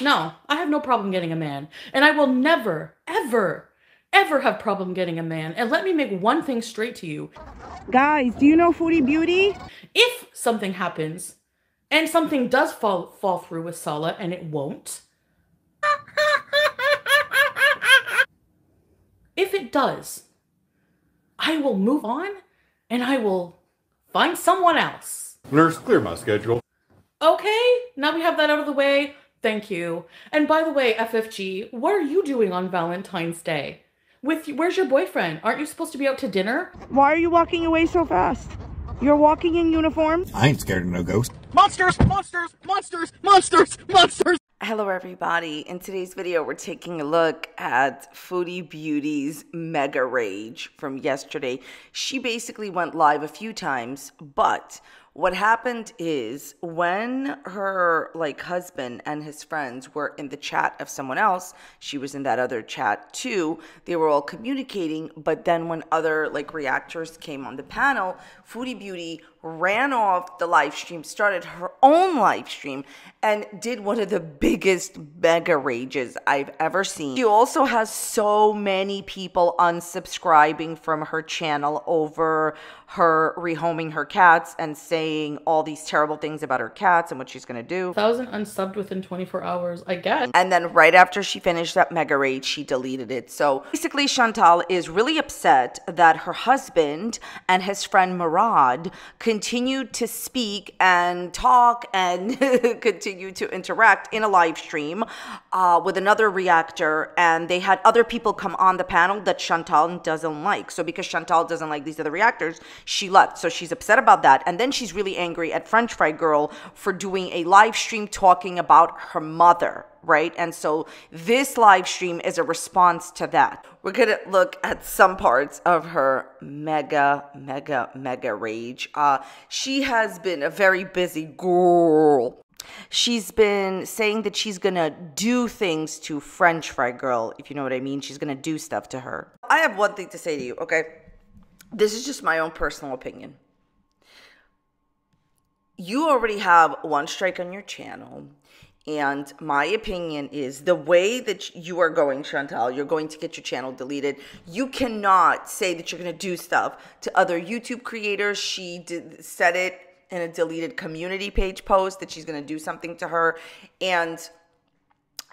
No, I have no problem getting a man. And I will never, ever, ever have problem getting a man. And let me make one thing straight to you. Guys, do you know Foodie Beauty? If something happens, and something does fall through with Sala, and it won't. If it does, I will move on, and I will find someone else. Nurse, clear my schedule. Okay, now we have that out of the way. Thank you. And by the way, FFG, what are you doing on Valentine's Day? Where's your boyfriend? Aren't you supposed to be out to dinner? Why are you walking away so fast? You're walking in uniform? I ain't scared of no ghost. Monsters! Monsters! Monsters! Monsters! Monsters! Hello everybody. In today's video, we're taking a look at Foodie Beauty's mega rage from yesterday. She basically went live a few times, but what happened is when her husband and his friends were in the chat of someone else, she was in that other chat too. They were all communicating, but then when other reactors came on the panel, Foodie Beauty ran off the live stream, started her own live stream, and did one of the biggest mega rages I've ever seen. She also has so many people unsubscribing from her channel over her rehoming her cats and saying all these terrible things about her cats and what she's gonna do. 1,000 unsubbed within 24 hours, I guess. And then right after she finished that mega rage, she deleted it. So basically, Chantal is really upset that her husband and his friend Murad continued to speak and talk and continue to interact in a live stream with another reactor, and they had other people come on the panel that Chantal doesn't like. So because Chantal doesn't like these other reactors, she left. So she's upset about that, and then she's really angry at French Fry Girl for doing a live stream talking about her mother, right? And so this live stream is a response to that. We're gonna look at some parts of her mega rage. She has been a very busy girl. She's been saying that she's gonna do things to French Fry Girl, if you know what I mean. She's gonna do stuff to her. I have one thing to say to you, okay? This is just my own personal opinion. You already have one strike on your channel. And my opinion is the way that you are going, Chantal, you're going to get your channel deleted. You cannot say that you're going to do stuff to other YouTube creators. She said it in a deleted community page post that she's going to do something to her. And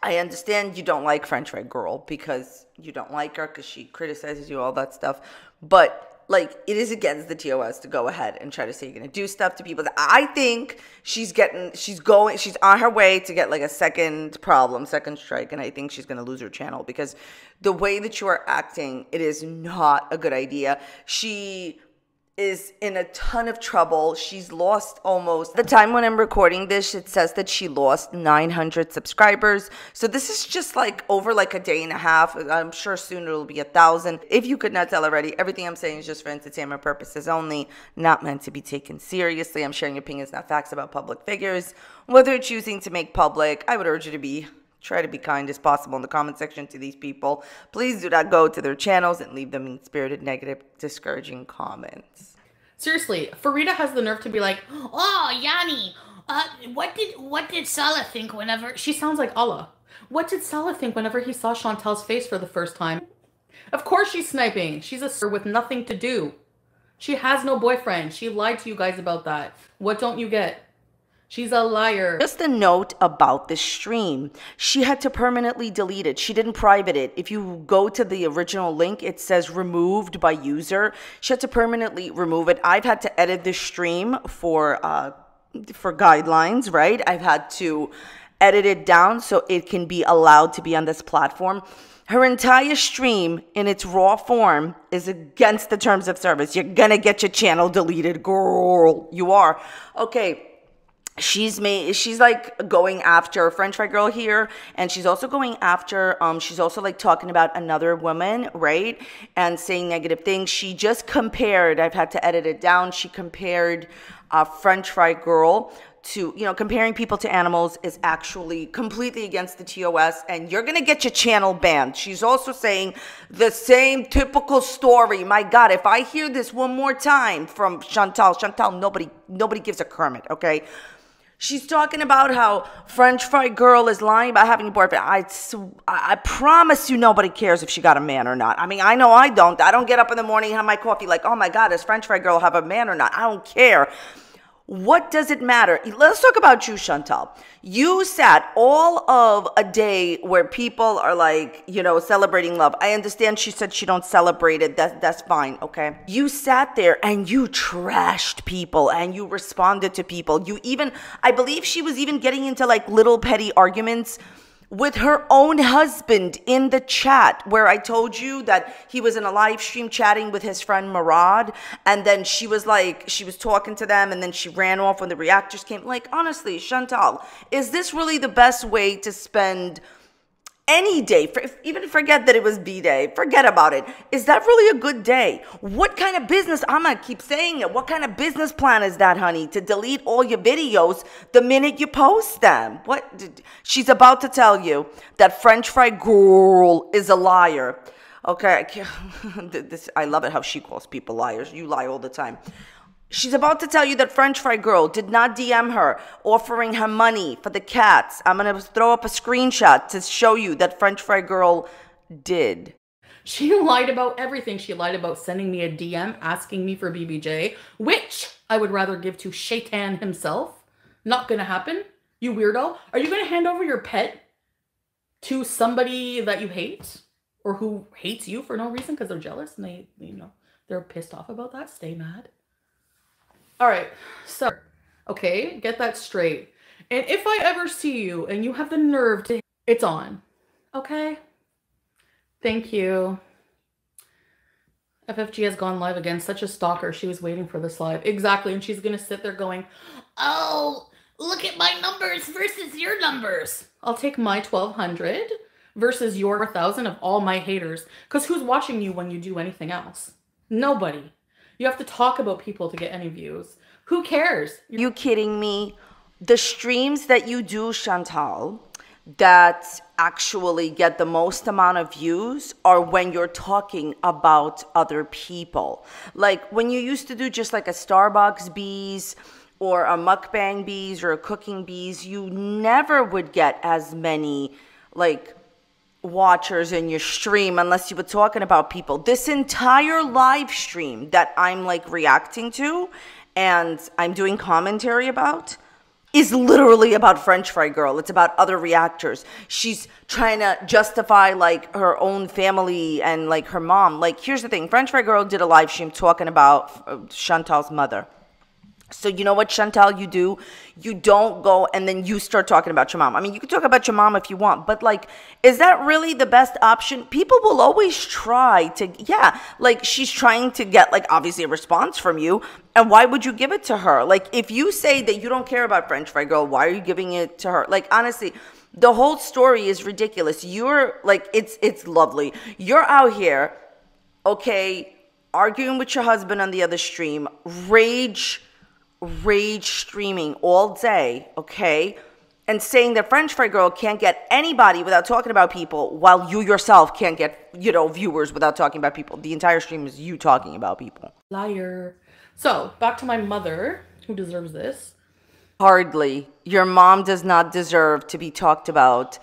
I understand you don't like French Fry Girl because you don't like her because she criticizes you, all that stuff. But it is against the TOS to go ahead and try to say you're going to do stuff to people. I think she's on her way to get a second strike, and I think she's going to lose her channel because the way that you are acting, it is not a good idea. She is in a ton of trouble. She's lost almost, the time when I'm recording this, it says that she lost 900 subscribers. So this is just over a day and a half. I'm sure soon it'll be 1,000. If you could not tell already, everything I'm saying is just for entertainment purposes only, not meant to be taken seriously. I'm sharing opinions, not facts about public figures. Whether you're choosing to make public, I would urge you to try to be kind as possible in the comment section to these people. Please do not go to their channels and leave them mean-spirited, negative, discouraging comments. Seriously, Farida has the nerve to be like, "Oh, Yanni, what did Salah think whenever..." She sounds like Allah. What did Salah think whenever he saw Chantal's face for the first time? Of course she's sniping. She's a sir with nothing to do. She has no boyfriend. She lied to you guys about that. What don't you get? She's a liar. Just a note about the stream. She had to permanently delete it. She didn't private it. If you go to the original link, it says removed by user. She had to permanently remove it. I've had to edit the stream for guidelines, right? I've had to edit it down so it can be allowed to be on this platform. Her entire stream in its raw form is against the terms of service. You're gonna get your channel deleted, girl. You are. Okay. She's going after French Fry Girl here, and she's also going after, she's also talking about another woman, right? And saying negative things. She just compared, I've had to edit it down, she compared French Fry Girl to, comparing people to animals is actually completely against the TOS, and you're going to get your channel banned. She's also saying the same typical story. My God, if I hear this one more time from Chantal, nobody gives a Kermit, okay? She's talking about how French fry girl is lying about having a boyfriend. I promise you nobody cares if she got a man or not. I mean, I know I don't. I don't get up in the morning and have my coffee like, oh my God, does French fry girl have a man or not? I don't care. What does it matter? Let's talk about you, Chantal. You sat all of a day where people are like, you know, celebrating love. I understand she said she don't celebrate it. That's fine, okay? You sat there and you trashed people and you responded to people. You even, I believe she was even getting into like little petty arguments with her own husband in the chat, where I told you that he was in a live stream chatting with his friend Murad, and then she was talking to them, and then she ran off when the reactors came. Like, honestly, Chantal, is this really the best way to spend any day? Even forget that it was B-Day. Forget about it. Is that really a good day? What kind of business, I'm going to keep saying it, what kind of business plan is that, honey? To delete all your videos the minute you post them? She's about to tell you that French fry girl is a liar. Okay, I love it how she calls people liars. You lie all the time. She's about to tell you that French fry girl did not DM her offering her money for the cats. I'm going to throw up a screenshot to show you that French fry girl did. She lied about everything. She lied about sending me a DM asking me for BBJ, which I would rather give to Shaitan himself. Not going to happen. You weirdo. Are you going to hand over your pet to somebody that you hate or who hates you for no reason because they're jealous and they, you know, they're pissed off about that? Stay mad. All right, so, okay, get that straight. And if I ever see you and you have the nerve to, it's on, okay? Thank you. FFG has gone live again. Such a stalker. She was waiting for this live. Exactly, and she's going to sit there going, oh, look at my numbers versus your numbers. I'll take my 1,200 versus your 1,000 of all my haters. Because who's watching you when you do anything else? Nobody. You have to talk about people to get any views. Who cares? You kidding me? The streams that you do, Chantal, that actually get the most amount of views are when you're talking about other people. Like when you used to do just like a Starbucks bees or a mukbang bees or a cooking bees, you never would get as many like watchers in your stream unless you were talking about people. This entire live stream that I'm like reacting to and I'm doing commentary about is literally about French fry girl. It's about other reactors. She's trying to justify like her own family and like her mom. Like, here's the thing. French fry girl did a live stream talking about Chantal's mother. So you know what, Chantal, you do? You don't go and then you start talking about your mom. I mean, you can talk about your mom if you want, but like, is that really the best option? People will always try to, yeah, like she's trying to get like obviously a response from you. And why would you give it to her? Like, if you say that you don't care about French fry girl, why are you giving it to her? Like, honestly, the whole story is ridiculous. You're like, it's lovely. You're out here, okay, arguing with your husband on the other stream, rage streaming all day, okay, and saying that French fry girl can't get anybody without talking about people, while you yourself can't get, you know, viewers without talking about people. The entire stream is you talking about people. Liar. So back to my mother, who deserves this. Hardly. Your mom does not deserve to be talked about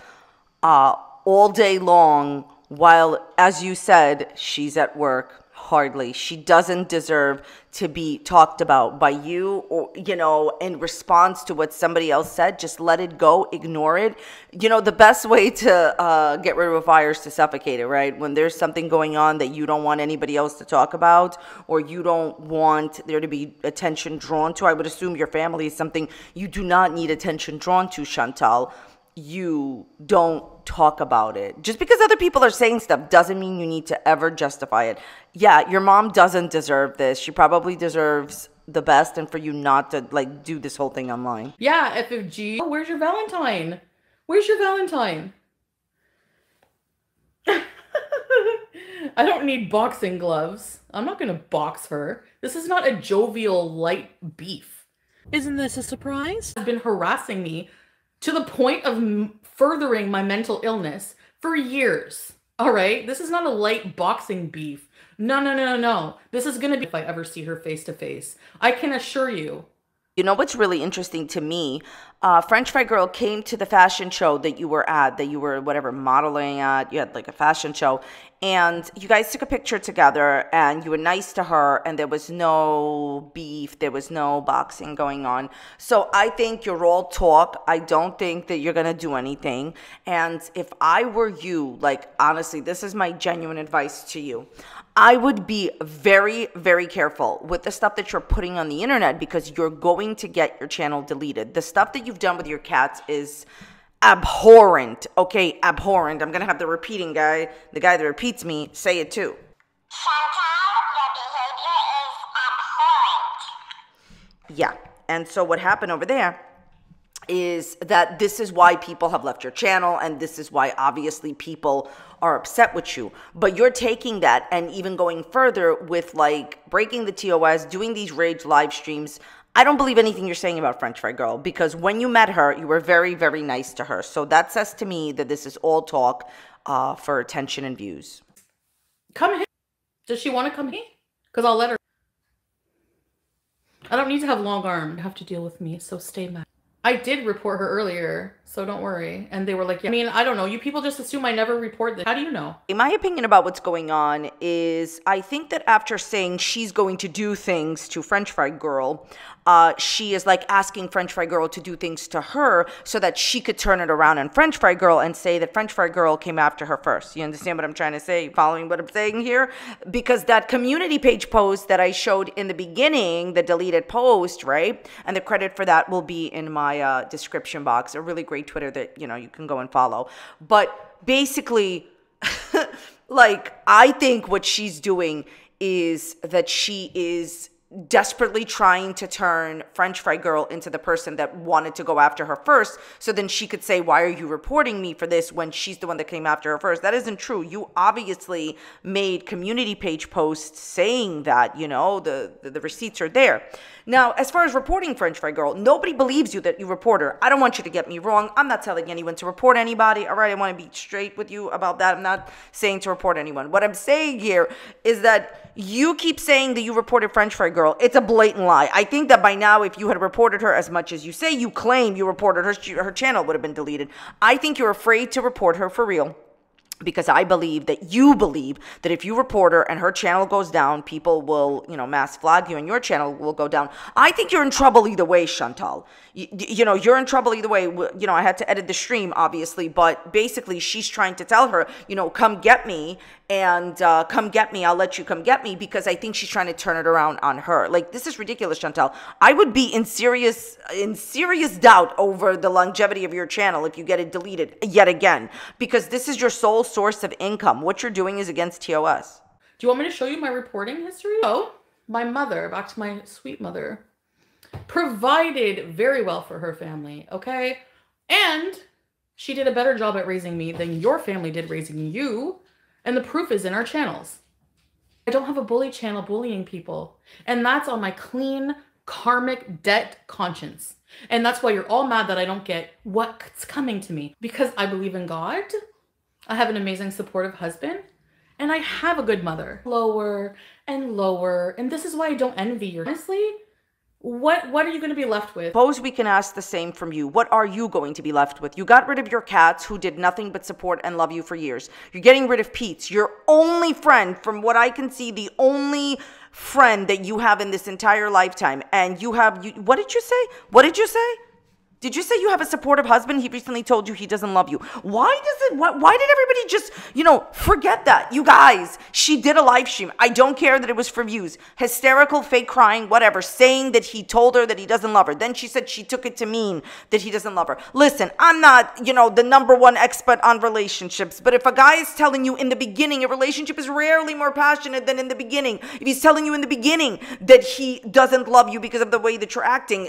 all day long while, as you said, she's at work. Hardly. She doesn't deserve to be talked about by you, or, you know, in response to what somebody else said. Just let it go. Ignore it. You know, the best way to get rid of a fire is to suffocate it, right? When there's something going on that you don't want anybody else to talk about, or you don't want there to be attention drawn to, I would assume your family is something you do not need attention drawn to, Chantal. You don't talk about it. Just because other people are saying stuff doesn't mean you need to ever justify it. Yeah, your mom doesn't deserve this. She probably deserves the best, and for you not to like do this whole thing online. Yeah, FFG. Oh, where's your Valentine? Where's your Valentine? I don't need boxing gloves. I'm not gonna box her. This is not a jovial light beef. Isn't this a surprise? Has been harassing me to the point of furthering my mental illness for years. All right? This is not a light boxing beef. No. This is going to be if I ever see her face to face. I can assure you You know what's really interesting to me? French Fry Girl came to the fashion show that you were at, that you were whatever modeling at. You had like a fashion show, and you guys took a picture together, and you were nice to her, and there was no beef, there was no boxing going on. So I think you're all talk. I don't think that you're gonna do anything. And if I were you, like honestly, this is my genuine advice to you. I would be very, very careful with the stuff that you're putting on the internet, because you're going to get your channel deleted. The stuff that you've done with your cats is abhorrent, okay? Abhorrent. I'm going to have the repeating guy, the guy that repeats me, say it too. Yeah, and so what happened over there is that this is why people have left your channel, and this is why obviously people are upset with you. But you're taking that and even going further with like breaking the TOS, doing these rage live streams. I don't believe anything you're saying about French Fry Girl, because when you met her, you were very, very nice to her. So that says to me that this is all talk for attention and views. Come here. Does she want to come here? Because I'll let her. I don't need to have long arms. You have to deal with me, so stay mad. I did report her earlier, so don't worry. And they were like, yeah. I mean, I don't know. You people just assume I never report this. How do you know? My opinion about what's going on is I think that after saying she's going to do things to French Fry Girl, she is like asking French Fry Girl to do things to her so that she could turn it around on French Fry Girl and say that French Fry Girl came after her first. You understand what I'm trying to say? Following what I'm saying here? Because that community page post that I showed in the beginning, the deleted post, right? And the credit for that will be in my description box. A really great Twitter that, you know, you can go and follow. But basically, like, I think what she's doing is that she is desperately trying to turn French Fry Girl into the person that wanted to go after her first, so then she could say, why are you reporting me for this when she's the one that came after her first? That isn't true. You obviously made community page posts saying that, you know, the receipts are there. Now, as far as reporting French Fry Girl, nobody believes you that you report her. I don't want you to get me wrong. I'm not telling anyone to report anybody. All right, I want to be straight with you about that. I'm not saying to report anyone. What I'm saying here is that you keep saying that you reported French Fry Girl. It's a blatant lie. I think that by now, if you had reported her as much as you say you claim you reported her channel would have been deleted. I think you're afraid to report her for real, because I believe that you believe that if you report her and her channel goes down, people will, you know, mass flag you and your channel will go down. I think you're in trouble either way, Chantal. You know, you're in trouble either way. You know, I had to edit the stream, obviously, but basically she's trying to tell her, you know, come get me, and come get me. I'll let you come get me, because I think she's trying to turn it around on her. Like, this is ridiculous, Chantal. I would be in serious doubt over the longevity of your channel if you get it deleted yet again, because this is your sole source of income. What you're doing is against TOS. Do you want me to show you my reporting history? Oh, my mother, back to my sweet mother, provided very well for her family, okay? And she did a better job at raising me than your family did raising you. And the proof is in our channels. I don't have a bully channel bullying people. And that's on my clean, karmic debt conscience. And that's why you're all mad that I don't get what's coming to me. Because I believe in God. I have an amazing, supportive husband. And I have a good mother. Lower and lower. And this is why I don't envy you. Honestly, what are you going to be left with? Suppose we can ask the same from you. What are you going to be left with? You got rid of your cats, who did nothing but support and love you for years. You're getting rid of Pete's, your only friend, from what I can see, the only friend that you have in this entire lifetime. And you have, what did you say? What did you say? Did you say you have a supportive husband? He recently told you he doesn't love you. Why did everybody just, you know, forget that? You guys, she did a live stream. I don't care that it was for views. Hysterical, fake crying, whatever, saying that he told her that he doesn't love her. Then she said she took it to mean that he doesn't love her. Listen, I'm not, you know, the #1 expert on relationships, but if a guy is telling you in the beginning, a relationship is rarely more passionate than in the beginning. If he's telling you in the beginning that he doesn't love you because of the way that you're acting,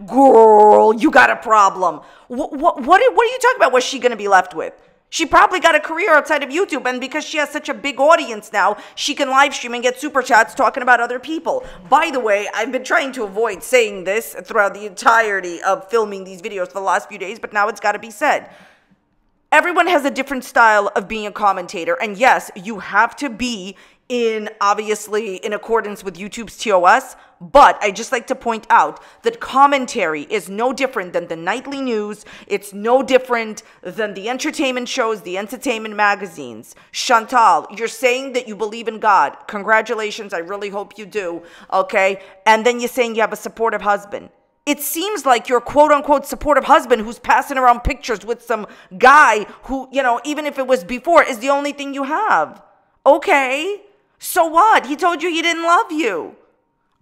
girl, you got a problem. What are you talking about? What's she going to be left with? She probably got a career outside of YouTube, and because she has such a big audience now, she can live stream and get super chats talking about other people. By the way, I've been trying to avoid saying this throughout the entirety of filming these videos for the last few days, but now it's got to be said. Everyone has a different style of being a commentator, and yes, you have to be obviously in accordance with YouTube's TOS. But I just like to point out that commentary is no different than the nightly news. It's no different than the entertainment shows, the entertainment magazines. Chantal, you're saying that you believe in God. Congratulations. I really hope you do. Okay. And then you're saying you have a supportive husband. It seems like your quote unquote supportive husband who's passing around pictures with some guy who, even if it was before, is the only thing you have. Okay. So what? He told you he didn't love you.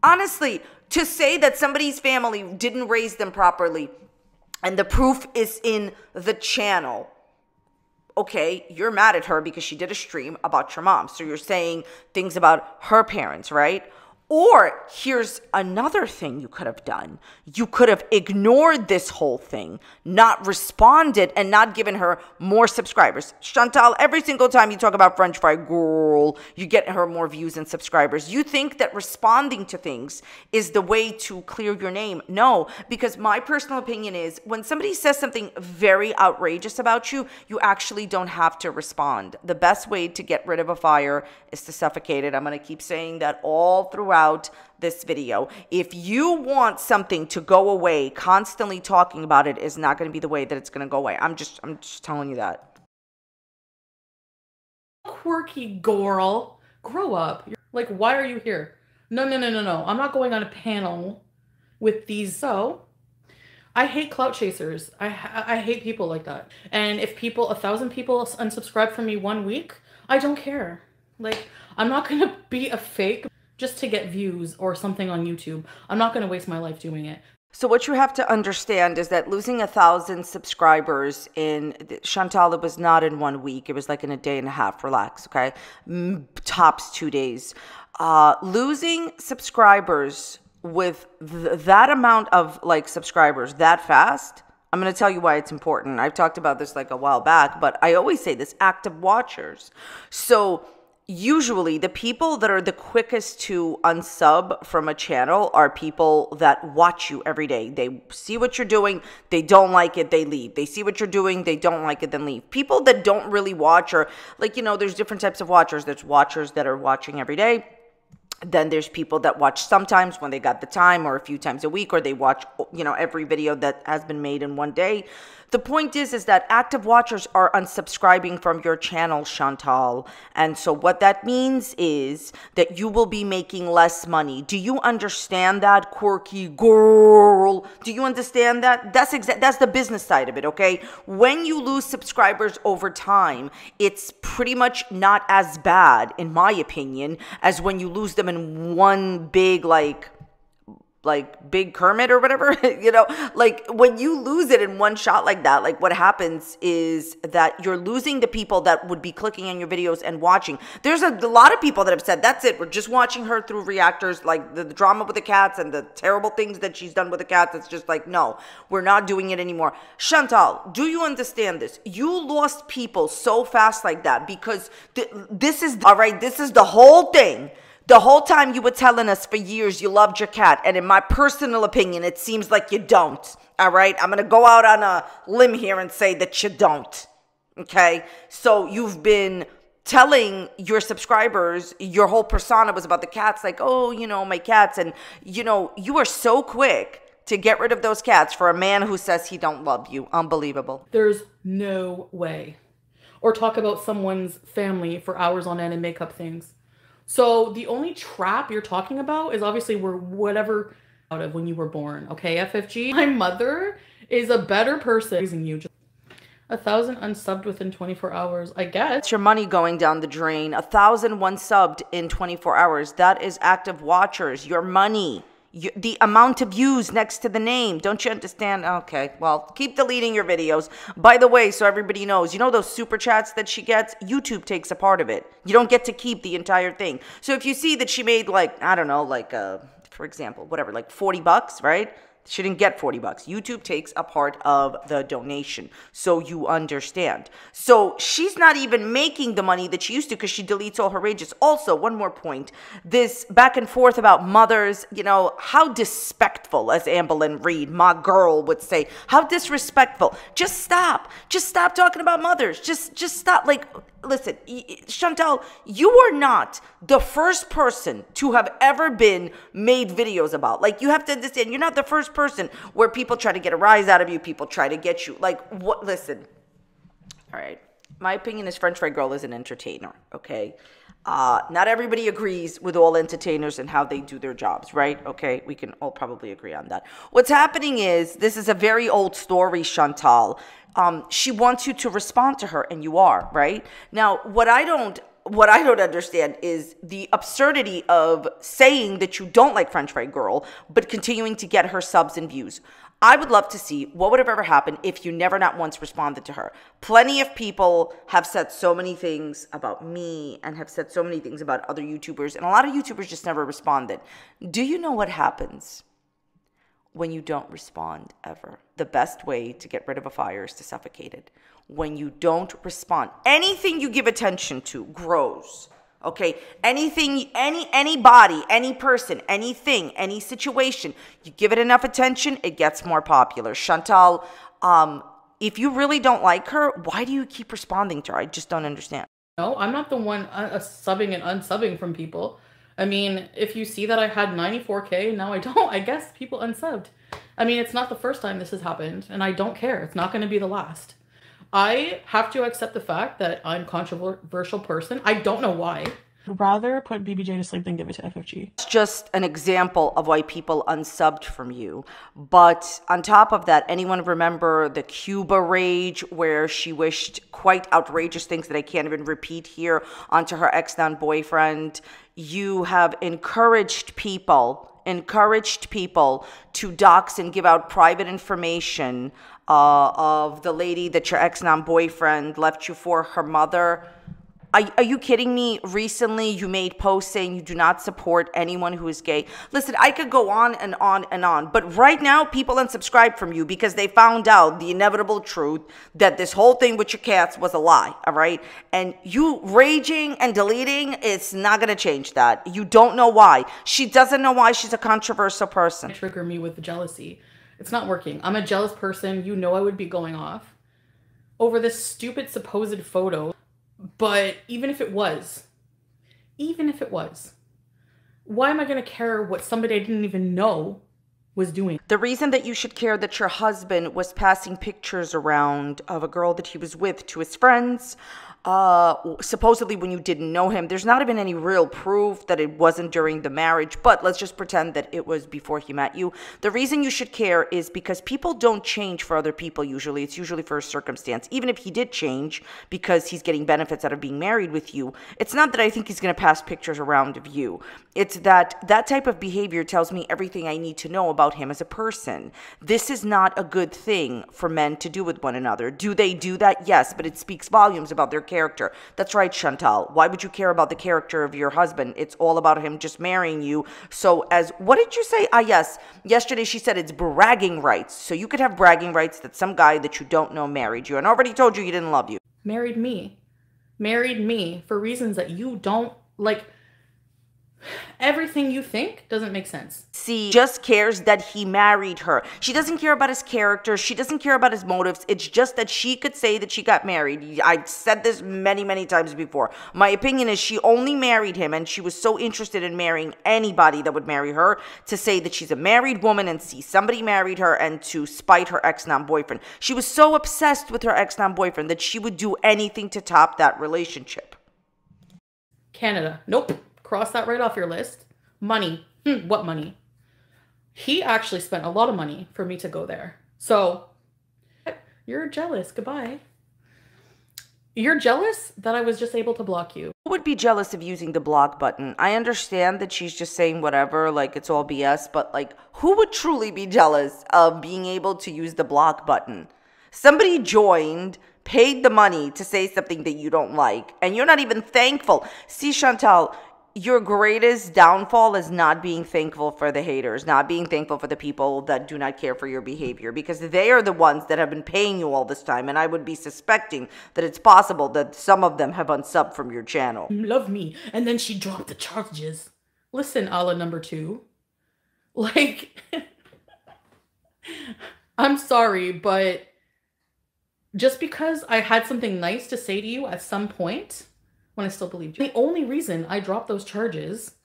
Honestly, to say that somebody's family didn't raise them properly and the proof is in the channel. Okay, you're mad at her because she did a stream about your mom. So you're saying things about her parents, right? Or here's another thing you could have done. You could have ignored this whole thing, not responded, and not given her more subscribers. Chantal, every single time you talk about French fry girl, you get her more views and subscribers. You think that responding to things is the way to clear your name? No, because my personal opinion is when somebody says something very outrageous about you, you actually don't have to respond. The best way to get rid of a fire is to suffocate it. I'm going to keep saying that all throughout this video. If you want something to go away, constantly talking about it is not going to be the way that it's going to go away. I'm just telling you that. Quirky Gorl, grow up. Like, why are you here? No. I'm not going on a panel with these. So I hate clout chasers. I hate people like that. And if 1,000 people unsubscribe from me 1 week, I don't care. Like, I'm not going to be a fake just to get views or something on YouTube. I'm not going to waste my life doing it. So what you have to understand is that losing 1,000 subscribers in Chantal, it was not in 1 week. It was like in a day and a half. Relax, okay? Tops 2 days. Losing subscribers with that amount of subscribers that fast, I'm going to tell you why it's important. I've talked about this a while back, but I always say this, active watchers. So usually the people that are the quickest to unsub from a channel are people that watch you every day. They see what you're doing, they don't like it, they leave. They see what you're doing, they don't like it, then leave. People that don't really watch are there's different types of watchers. There's watchers that are watching every day. Then there's people that watch sometimes when they got the time or a few times a week, or they watch, every video that has been made in one day. The point is that active watchers are unsubscribing from your channel, Chantal. And so what that means is that you will be making less money. Do you understand that, quirky girl? Do you understand that? That's the business side of it, okay? When you lose subscribers over time, it's pretty much not as bad, in my opinion, as when you lose them in one big, Big Kermit or whatever, when you lose it in one shot like that, what happens is that you're losing the people that would be clicking on your videos and watching. There's a lot of people that have said, that's it, we're just watching her through reactors, the drama with the cats and the terrible things that she's done with the cats. It's just no, we're not doing it anymore. Chantal, do you understand this? You lost people so fast like that because this is the whole thing. The whole time you were telling us for years you loved your cat, and in my personal opinion, it seems like you don't, all right? I'm going to go out on a limb here and say that you don't, okay? So you've been telling your subscribers, your whole persona was about the cats, my cats, and, you are so quick to get rid of those cats for a man who says he don't love you. Unbelievable. There's no way. Or talk about someone's family for hours on end and make up things. So the only trap you're talking about is obviously whatever out of when you were born. Okay, FFG. My mother is a better person using you. 1,000 unsubbed within 24 hours, I guess. It's your money going down the drain. 1,000 unsubbed in 24 hours. That is active watchers. Your money. The amount of views next to the name. Don't you understand? Okay, well, keep deleting your videos. By the way, so everybody knows, those super chats that she gets? YouTube takes a part of it. You don't get to keep the entire thing. So if you see that she made for example, whatever, $40, right? She didn't get $40. YouTube takes a part of the donation. So you understand. So she's not even making the money that she used to because she deletes all her rages. Also, one more point. This back and forth about mothers, how disrespectful, as Amberlynn Reed, my girl, would say. How disrespectful. Just stop. Just stop talking about mothers. Just stop. listen, Chantal, you are not the first person to have ever been made videos about. Like, you have to understand, you're not the first person where people try to get a rise out of you, people try to get you. Like, what? Listen, all right. My opinion is French Fry Girl is an entertainer, okay? Not everybody agrees with all entertainers and how they do their jobs, right? Okay, we can all probably agree on that. What's happening is, this is a very old story, Chantal. She wants you to respond to her, and you are, right? Now, what I don't understand is the absurdity of saying that you don't like French Fry Girl, but continuing to get her subs and views. I would love to see what would have ever happened if you never not once responded to her. Plenty of people have said so many things about me and have said so many things about other YouTubers, and a lot of YouTubers just never responded. Do you know what happens when you don't respond ever? The best way to get rid of a fire is to suffocate it. When you don't respond, anything you give attention to grows. Okay, anything, anybody, any person, anything, any situation, you give it enough attention, it gets more popular. Chantal, if you really don't like her, why do you keep responding to her? I just don't understand. No, I'm not the one subbing and unsubbing from people. I mean, if you see that I had 94K, now I don't, I guess people unsubbed. I mean, it's not the first time this has happened, and I don't care. It's not going to be the last. I have to accept the fact that I'm a controversial person. I don't know why. I'd rather put BBJ to sleep than give it to FFG. It's just an example of why people unsubbed from you. But on top of that, anyone remember the Cuba rage where she wished quite outrageous things that I can't even repeat here onto her ex-boyfriend? You have encouraged people to dox and give out private information of the lady that your ex-boyfriend left you for, her mother. Are you kidding me? Recently, you made posts saying you do not support anyone who is gay. Listen, I could go on and on and on, but right now, people unsubscribe from you because they found out the inevitable truth that this whole thing with your cats was a lie, all right? And you raging and deleting, it's not going to change that. You don't know why. She doesn't know why she's a controversial person. Trigger me with the jealousy. It's not working. I'm a jealous person. You know I would be going off over this stupid supposed photo. But even if it was, why am I going to care what somebody I didn't even know was doing? The reason that you should care that your husband was passing pictures around of a girl that he was with to his friends, supposedly when you didn't know him, there's not even any real proof that it wasn't during the marriage, but let's just pretend that it was before he met you. The reason you should care is because people don't change for other people usually. It's usually for a circumstance. Even if he did change because he's getting benefits out of being married with you, it's not that I think he's going to pass pictures around of you. It's that type of behavior tells me everything I need to know about him as a person. This is not a good thing for men to do with one another. Do they do that? Yes, but it speaks volumes about their character. That's right, Chantal. Why would you care about the character of your husband? It's all about him just marrying you. So what did you say? Yes. Yesterday she said it's bragging rights. So you could have bragging rights that some guy that you don't know married you and already told you he didn't love you. Married me for reasons that you don't like. Everything you think doesn't make sense. She just cares that he married her. She doesn't care about his character. She doesn't care about his motives. It's just that she could say that she got married. I've said this many, many times before. My opinion is she only married him, and she was so interested in marrying anybody that would marry her to say that she's a married woman and see somebody married her and to spite her ex-boyfriend. She was so obsessed with her ex-boyfriend that she would do anything to top that relationship. Canada. Nope. Cross that right off your list. Money. What money? He actually spent a lot of money for me to go there. So, you're jealous. Goodbye. You're jealous that I was just able to block you. Who would be jealous of using the block button? I understand that she's just saying whatever, like it's all BS, but like who would truly be jealous of being able to use the block button? Somebody joined, paid the money to say something that you don't like, and you're not even thankful. See, Chantal, your greatest downfall is not being thankful for the haters, not being thankful for the people that do not care for your behavior, because they are the ones that have been paying you all this time, and I would be suspecting that it's possible that some of them have unsubbed from your channel. Love me, and then she dropped the charges. Listen, Allah number 2. Like, I'm sorry, but Just because I had something nice to say to you at some point when I still believed you. The only reason I dropped those charges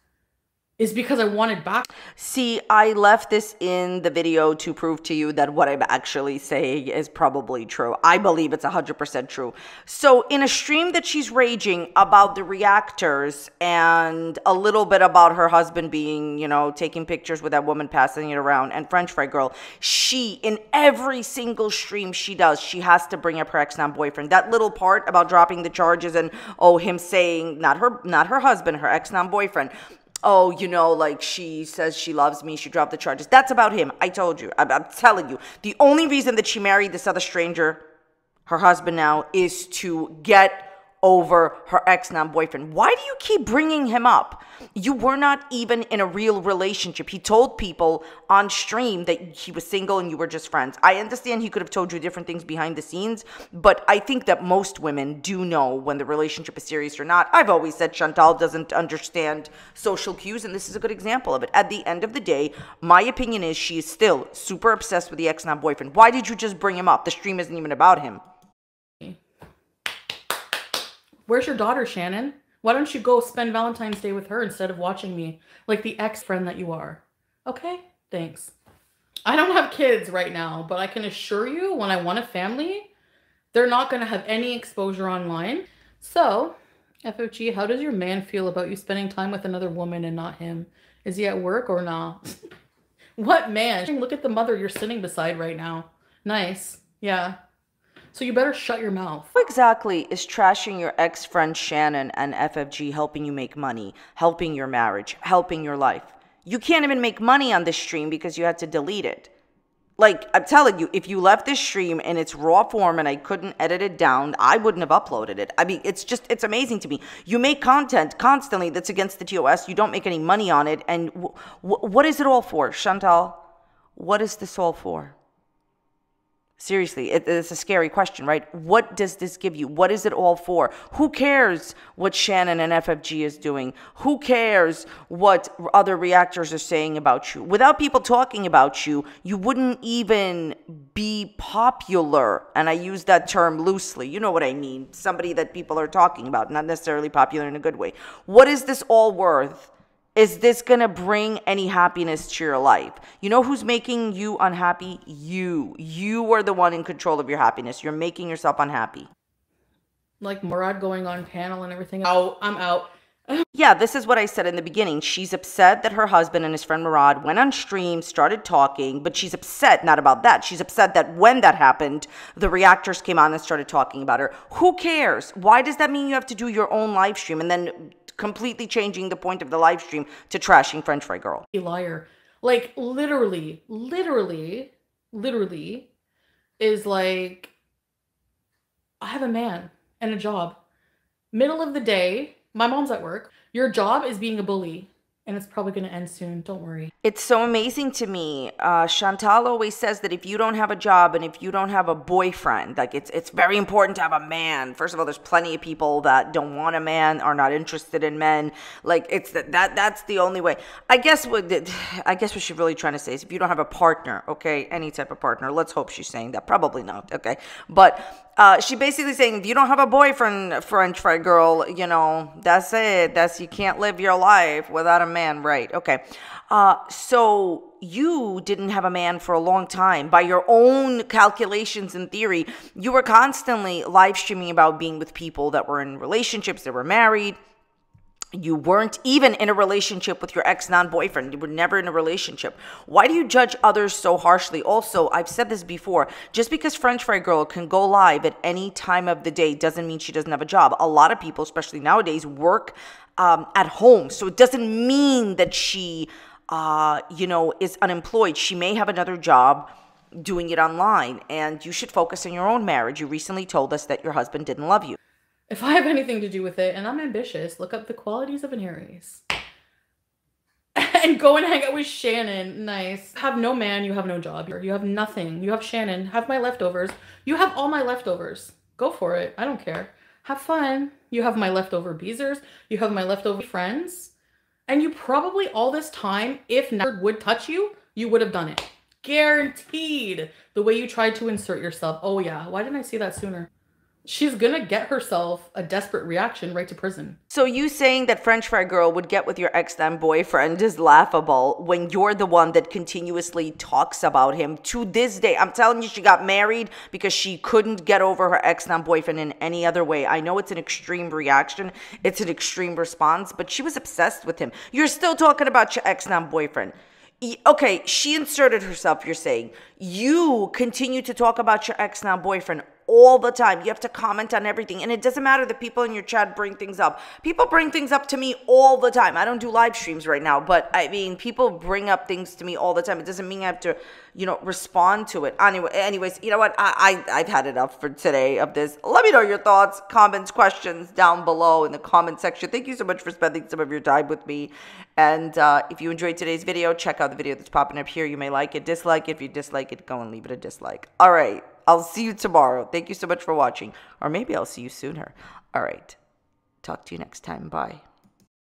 is because I wanted back. See, I left this in the video to prove to you that what I'm actually saying is probably true. I believe it's 100% true. So in a stream that she's raging about the reactors and a little bit about her husband being, you know, taking pictures with that woman, passing it around, and French Fry Girl, she, in every single stream she does, she has to bring up her ex-non-boyfriend. That little part about dropping the charges and, oh, him saying, not her husband, her ex-non-boyfriend, oh, you know, like she says she loves me, she dropped the charges. That's about him. I told you. I'm telling you. The only reason that she married this other stranger, her husband now, is to get over her ex-non-boyfriend. Why do you keep bringing him up? You were not even in a real relationship. He told people on stream that he was single and you were just friends. I understand he could have told you different things behind the scenes, but I think that most women do know when the relationship is serious or not. I've always said Chantal doesn't understand social cues, and this is a good example of it. At the end of the day, my opinion is she is still super obsessed with the ex-non-boyfriend. Why did you just bring him up? The stream isn't even about him. Where's your daughter, Shannon? Why don't you go spend Valentine's Day with her instead of watching me like the ex-friend that you are? Okay, thanks. I don't have kids right now, but I can assure you when I want a family, they're not going to have any exposure online. So, FFG, how does your man feel about you spending time with another woman and not him? Is he at work or not? What man? Look at the mother you're sitting beside right now. Nice. Yeah. So you better shut your mouth. Who exactly is trashing your ex-friend Shannon and FFG helping you make money, helping your marriage, helping your life? You can't even make money on this stream because you had to delete it. Like, I'm telling you, if you left this stream in its raw form and I couldn't edit it down, I wouldn't have uploaded it. I mean, it's amazing to me. You make content constantly that's against the TOS. You don't make any money on it. And what is it all for, Chantal? What is this all for? Seriously, it's a scary question, right? What does this give you? What is it all for? Who cares what Shannon and FFG is doing? Who cares what other reactors are saying about you? Without people talking about you, you wouldn't even be popular. And I use that term loosely. You know what I mean. Somebody that people are talking about, not necessarily popular in a good way. What is this all worth? Is this going to bring any happiness to your life? You know who's making you unhappy? You. You are the one in control of your happiness. You're making yourself unhappy. Like Murad going on panel and everything. Oh, I'm out. Yeah, this is what I said in the beginning. She's upset that her husband and his friend Murad went on stream, started talking, but she's upset not about that. She's upset that when that happened, the reactors came on and started talking about her. Who cares? Why does that mean you have to do your own live stream and then completely changing the point of the live stream to trashing French Fry Girl? Liar. Like, literally is like, I have a man and a job. Middle of the day, my mom's at work. Your job is being a bully. And it's probably going to end soon. Don't worry. It's so amazing to me. Chantal always says that if you don't have a job and if you don't have a boyfriend, like it's very important to have a man. First of all, there's plenty of people that don't want a man, are not interested in men. Like it's that's the only way. I guess what she's really trying to say is if you don't have a partner, okay, any type of partner. Let's hope she's saying that. Probably not, okay. But she basically saying if you don't have a boyfriend, French Fry Girl, you know, that's it. You can't live your life without a man, right? Okay. So you didn't have a man for a long time. By your own calculations and theory, you were constantly live streaming about being with people that were in relationships, that were married. You weren't even in a relationship with your ex-non-boyfriend. You were never in a relationship. Why do you judge others so harshly? Also, I've said this before, just because French Fry Girl can go live at any time of the day doesn't mean she doesn't have a job. A lot of people, especially nowadays, work at home. So it doesn't mean that she, is unemployed. She may have another job doing it online, and you should focus on your own marriage. You recently told us that your husband didn't love you. If I have anything to do with it, and I'm ambitious, look up the qualities of an Aries. And go and hang out with Shannon. Nice. Have no man, you have no job. You have nothing. You have Shannon. Have my leftovers. You have all my leftovers. Go for it. I don't care. Have fun. You have my leftover beezers. You have my leftover friends. And you probably all this time, if never would touch you, you would have done it. Guaranteed. The way you tried to insert yourself. Oh yeah, why didn't I see that sooner? She's gonna get herself a desperate reaction right to prison. So you saying that French fry girl would get with your ex-then boyfriend is laughable when you're the one that continuously talks about him to this day. I'm telling you, she got married because she couldn't get over her ex-then boyfriend in any other way. I know it's an extreme reaction. It's an extreme response, but she was obsessed with him. You're still talking about your ex-then boyfriend. Okay, she inserted herself, you're saying. You continue to talk about your ex-now boyfriend all the time. You have to comment on everything. And it doesn't matter that people in your chat bring things up. People bring things up to me all the time. I don't do live streams right now, but I mean, people bring up things to me all the time. It doesn't mean I have to, respond to it. Anyways, you know what? I've had enough for today of this. Let me know your thoughts, comments, questions down below in the comment section. Thank you so much for spending some of your time with me. And if you enjoyed today's video, check out the video that's popping up here. You may like it, dislike it. If you dislike it, go and leave it a dislike. All right. I'll see you tomorrow. Thank you so much for watching. Or maybe I'll see you sooner. All right. Talk to you next time. Bye.